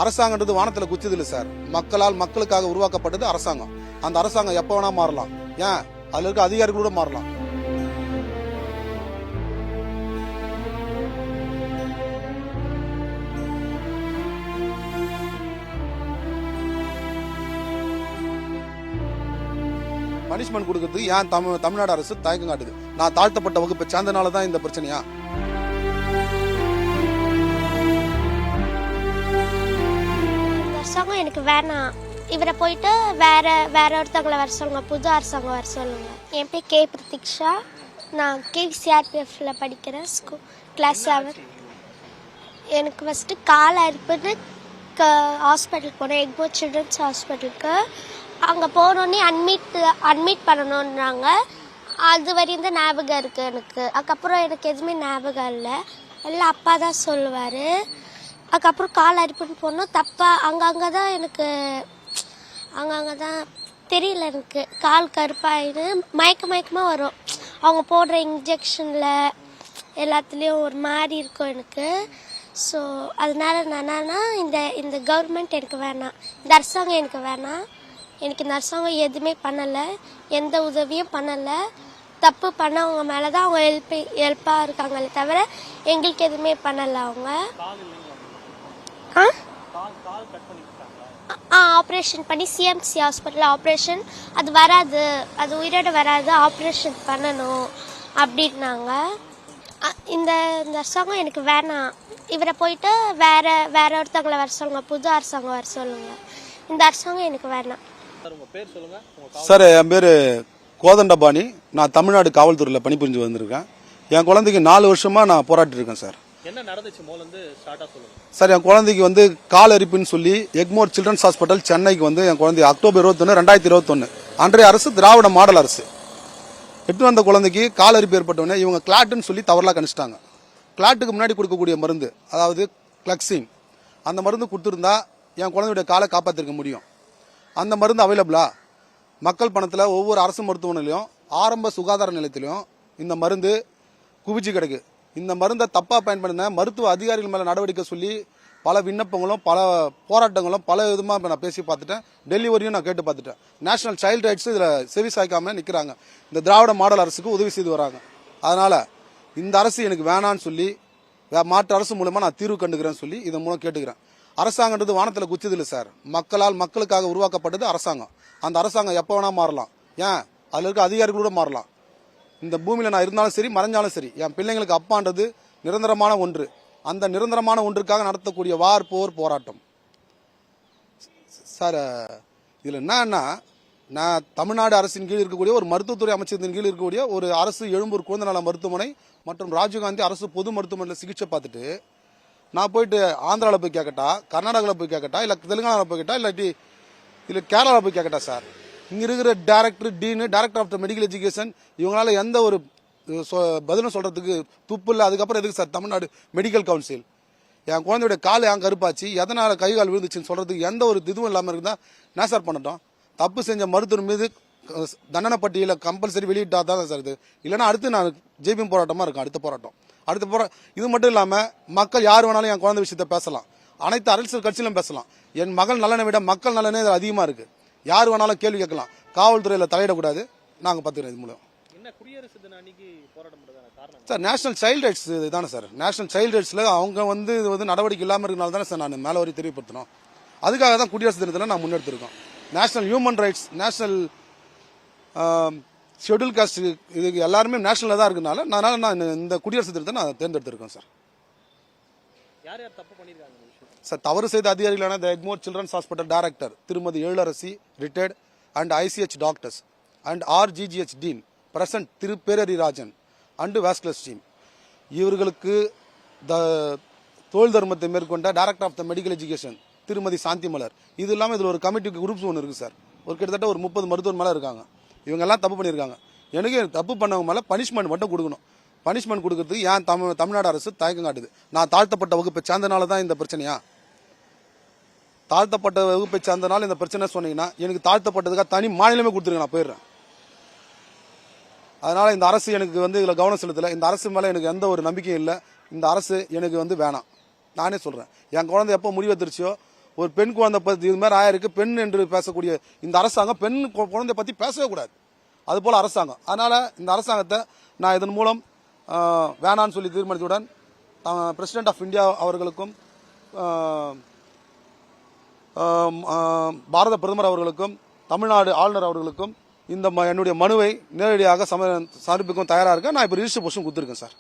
அரசாங்கன்றது வானத்துல குச்சது இல்லை சார். மக்களால் மக்களுக்காக உருவாக்கப்பட்டது அரசாங்கம். அந்த அரசாங்கம் எப்ப வேணா மாறலாம். ஏன் அதுல இருக்க அதிகாரிகள் கூட மாறலாம். பனிஷ்மெண்ட் கொடுக்கறதுக்கு ஏன் தமிழ்நாடு அரசு தயக்கம் காட்டுது? நான் தாழ்த்தப்பட்ட வகுப்பை சேர்ந்தனால தான் இந்த பிரச்சனையா? அரசாங்கம் எனக்கு வேணாம். இவரை போயிட்டு வேற ஒருத்தவங்களை வர சொல்லுங்க, புது அரசாங்கம் வர சொல்லுங்க. என் பேர் கே பிரதீக்ஷா. நான் கேவிசிஆர்பிஎஃப்ல படிக்கிறேன், கிளாஸ் 7. எனக்கு ஃபஸ்ட்டு கால் அறுப்புன்னு ஹாஸ்பிட்டலுக்கு போனேன், எக்மோர் சில்ட்ரன்ஸ் ஹாஸ்பிட்டலுக்கு. அங்கே போனோடனே அட்மிட் பண்ணணுன்றாங்க. அது வரையும் தான் ஞாபகம் இருக்குது எனக்கு. அதுக்கப்புறம் எனக்கு எதுவுமே ஞாபகம் இல்லை, எல்லாம் அப்பா தான் சொல்லுவார். அதுக்கப்புறம் கால் அரிப்புன்னு போனோம், தப்பாக அங்கங்கே தான் எனக்கு அங்கங்கே தான் தெரியல, எனக்கு கால் கருப்பாயின்னு மயக்கமாக வரும். அவங்க போடுற இன்ஜெக்ஷனில் எல்லாத்துலேயும் ஒரு மாதிரி இருக்கும் எனக்கு. ஸோ அதனால நான் என்னன்னா, இந்த கவர்மெண்ட் எனக்கு வேணாம், இந்த அரசாங்கம் எனக்கு வேணாம். எனக்கு இந்த அரசாங்கம் எதுவுமே பண்ணலை, எந்த உதவியும் பண்ணலை. தப்பு பண்ணவங்க மேலே தான் அவங்க ஹெல்ப்பாக இருக்காங்களே தவிர எங்களுக்கு எதுவுமே பண்ணலை அவங்க. ஆப்ரேஷன் பண்ணி சிஎம்சி ஹாஸ்பிட்டலில் ஆப்ரேஷன், அது வராது, அது உயிரோட வராது, ஆப்ரேஷன் பண்ணணும் அப்படின்னாங்க. இந்த அரசாங்கம் எனக்கு வேணாம். இவரை போயிட்டு வேற ஒருத்தவங்களை வர சொல்லுங்க, புது அரசாங்கம் வர சொல்லுங்க. இந்த அரசாங்கம் எனக்கு வேணாம். சார், என் பேர் கோதண்டபாணி. நான் தமிழ்நாடு காவல்துறையில் பணிபுரிஞ்சு வந்திருக்கேன். என் குழந்தைக்கு 4 வருஷமா நான் போராட்டி இருக்கேன் சார். என்ன நடந்துச்சு முதல்ல ஸ்டார்ட்டா சொல்லுங்க சார். என் குழந்தைக்கு வந்து கால் அரிப்புன்னு சொல்லி எக்மோர் சில்ட்ரன்ஸ் ஹாஸ்பிட்டல் சென்னைக்கு வந்து என் குழந்தை அக்டோபர் 21, 2021 அன்றைய அரசு திராவிட மாடல் அரசு எட்டு வந்த குழந்தைக்கு கால் அரிப்பு ஏற்பட்டவுடனே இவங்க கிளாட்டுன்னு சொல்லி தவறலா கணிச்சிட்டாங்க. கிளாட்டுக்கு முன்னாடி கொடுக்கக்கூடிய மருந்து, அதாவது கிளக்சின், அந்த மருந்து கொடுத்துருந்தா என் குழந்தையுடைய காலை காப்பாற்றிருக்க முடியும். அந்த மருந்து அவைலபிளா? மக்கள் பணத்தில் ஒவ்வொரு அரசு மருத்துவமனையிலையும் ஆரம்ப சுகாதார நிலையத்திலையும் இந்த மருந்து குவிச்சு கிடக்கு. இந்த மருந்தை தப்பாக பயன்படுத்தின மருத்துவ அதிகாரிகள் மேலே நடவடிக்கை சொல்லி பல விண்ணப்பங்களும் பல போராட்டங்களும் பல விதமாக நான் பேசி பார்த்துட்டேன். டெல்லி வரையும் நான் கேட்டு பார்த்துட்டேன். நேஷனல் சைல்டு ரைட்ஸ் இதில் செவி சாய்க்காம நிற்கிறாங்க. இந்த திராவிட மாடல் அரசுக்கு உதவி செய்து வராங்க. அதனால் இந்த அரசு எனக்கு வேணான்னு சொல்லி மாற்று அரசு மூலமாக நான் தீர்வு கண்டுக்கிறேன்னு சொல்லி இதன் மூலம் கேட்டுக்கிறேன். அரசாங்கன்றது வானத்தில் குச்சது இல்லை சார். மக்களால் மக்களுக்காக உருவாக்கப்பட்டது அரசாங்கம். அந்த அரசாங்கம் எப்போ வேணா மாறலாம். ஏன் அதில் இருக்க அதிகாரிகள் கூட மாறலாம். இந்த பூமியில் நான் இருந்தாலும் சரி, மறைஞ்சாலும் சரி, என் பிள்ளைங்களுக்கு அப்பான்றது நிரந்தரமான ஒன்று. அந்த நிரந்தரமான ஒன்றுக்காக நடத்தக்கூடிய போர் போராட்டம் சார். இதில் என்னன்னா, நான் தமிழ்நாடு அரசின் கீழ் இருக்கக்கூடிய ஒரு மருத்துவத்துறை அமைச்சத்தின் கீழ் இருக்கக்கூடிய ஒரு அரசு எழும்பூர் குழந்தை நல மருத்துவமனை மற்றும் ராஜீவ்காந்தி அரசு பொது மருத்துவமனையில் சிகிச்சை பார்த்துட்டு நான் போயிட்டு ஆந்திராவில் போய் கேட்கட்டா, கர்நாடகாவில் போய் கேட்கட்டா, இல்லை தெலுங்கானாவில் போய் கேட்டா, இல்லை கேரளாவில் போய் கேட்கட்டா சார்? இங்கே இருக்கிற director, dean, director of the medical education, இவங்களால எந்த ஒரு பதிலும் சொல்றதுக்கு துப்பு இல்லை. அதுக்கப்புறம் எதுக்கு சார் தமிழ்நாடு மெடிக்கல் கவுன்சில்? என் குழந்தையோட கால் என் கருப்பாச்சு, எதனால கை கால் விழுந்துச்சுன்னு சொல்றதுக்கு எந்த ஒரு இதுவும் இல்லாமல் இருந்தா என்ன சார் பண்ணட்டும்? தப்பு செஞ்ச மருத்துவர் மீது தண்டனை பட்டியல கம்பல்சரி வெளியிட்டா தான் சார் இது. இல்லைன்னா அடுத்து நான் ஜெய்பீம் போராட்டமா இருக்கும். அடுத்த இது மட்டும் இல்லாம மக்கள் யார் வேணாலும் என் குழந்தை விஷயத்த பேசலாம், அனைத்து அரசியல் கட்சியிலும் பேசலாம். என் மகள் நலனை விட மக்கள் நலனே அதிகமா இருக்கு. யார் வேணாலும் கேள்வி கேட்கலாம். காவல்துறையில தலையிடக்கூடாது. நாங்க பாத்துக்கிறோம். இது மூலம் சார் நேஷனல் சைல்டு ரைட்ஸ் தானே சார். நேஷனல் சைல்டு ரைட்ஸ்ல அவங்க வந்து இது வந்து நடவடிக்கை இல்லாமல் இருக்கனால தானே சார் நான் மேல வரை தெரியப்படுத்தணும். அதுக்காக தான் குடியரசு தினத்தில் நான் முன்னெடுத்திருக்கோம். National human rights, national schedule caste, இதுக்கு எல்லாருமே நேஷனலில் தான் இருக்கனால நான் இந்த குடியரசு தினத்தை நான் தேர்ந்தெடுத்திருக்கேன் சார். சார், தவறு செய்த அதிகாரிகளான the Egmore children's hospital director திருமதி Ezhilarasi retired and ICH doctors and RGGH dean present திரு பேரறிராஜன் அண்ட் வாஸ்குலர் டீம், இவர்களுக்கு தொழில் தர்மத்தை மேற்கொண்ட director of the medical education திருமதி சாந்தி மலர், இது இல்லாமல் இதில் ஒரு கமிட்டி குரூப்ஸ் ஒன்று இருக்குது சார். ஒரு கிட்டத்தட்ட ஒரு 30 மருத்துவர் மேலே இருக்காங்க. இவங்க எல்லாம் தப்பு பண்ணியிருக்காங்க. எனக்கு தப்பு பண்ணவங்க மேலே பனிஷ்மெண்ட் மட்டும் கொடுக்கணும். பனிஷ்மெண்ட் கொடுக்கறதுக்கு ஏன் தமிழ்நாடு அரசு தயக்கம் காட்டுது? நான் தாழ்த்தப்பட்ட வகுப்பை சேர்ந்தனால தான் இந்த பிரச்சனையா? தாழ்த்தப்பட்ட வகுப்பை சேர்ந்தனால இந்த பிரச்சனை சொன்னீங்கன்னா எனக்கு தாழ்த்தப்பட்டதுக்காக தனி மாநிலமே கொடுத்துருங்க, நான் போயிடுறேன். அதனால இந்த அரசு எனக்கு வந்து இதில் கவனம் செலுத்தலை. இந்த அரசு மேலே எனக்கு எந்த ஒரு நம்பிக்கையும் இல்லை. இந்த அரசு எனக்கு வந்து வேணாம். நானே சொல்கிறேன். என் குழந்தை எப்போ முடிவெடுத்துருச்சோ ஒரு பெண் குழந்தை பற்றி இது மாதிரி ஆயிருக்கு, பெண் என்று பேசக்கூடிய இந்த அரசாங்கம் பெண் குழந்தைய பற்றி பேசவே கூடாது. அதுபோல் அரசாங்கம். அதனால் இந்த அரசாங்கத்தை நான் இதன் மூலம் வேணான்னு சொல்லி தீர்மானித்தவுடன் பிரசிடென்ட் ஆஃப் இந்தியா அவர்களுக்கும் பாரத பிரதமர் அவர்களுக்கும் தமிழ்நாடு ஆளுநர் அவர்களுக்கும் இந்த என்னுடைய மனுவை நேரடியாக சமர்ப்பிக்கும் தயாராக இருக்கேன். நான் இப்போ ரிஜிஸ்டர் போஸ்டும் கொடுத்துருக்கேன் சார்.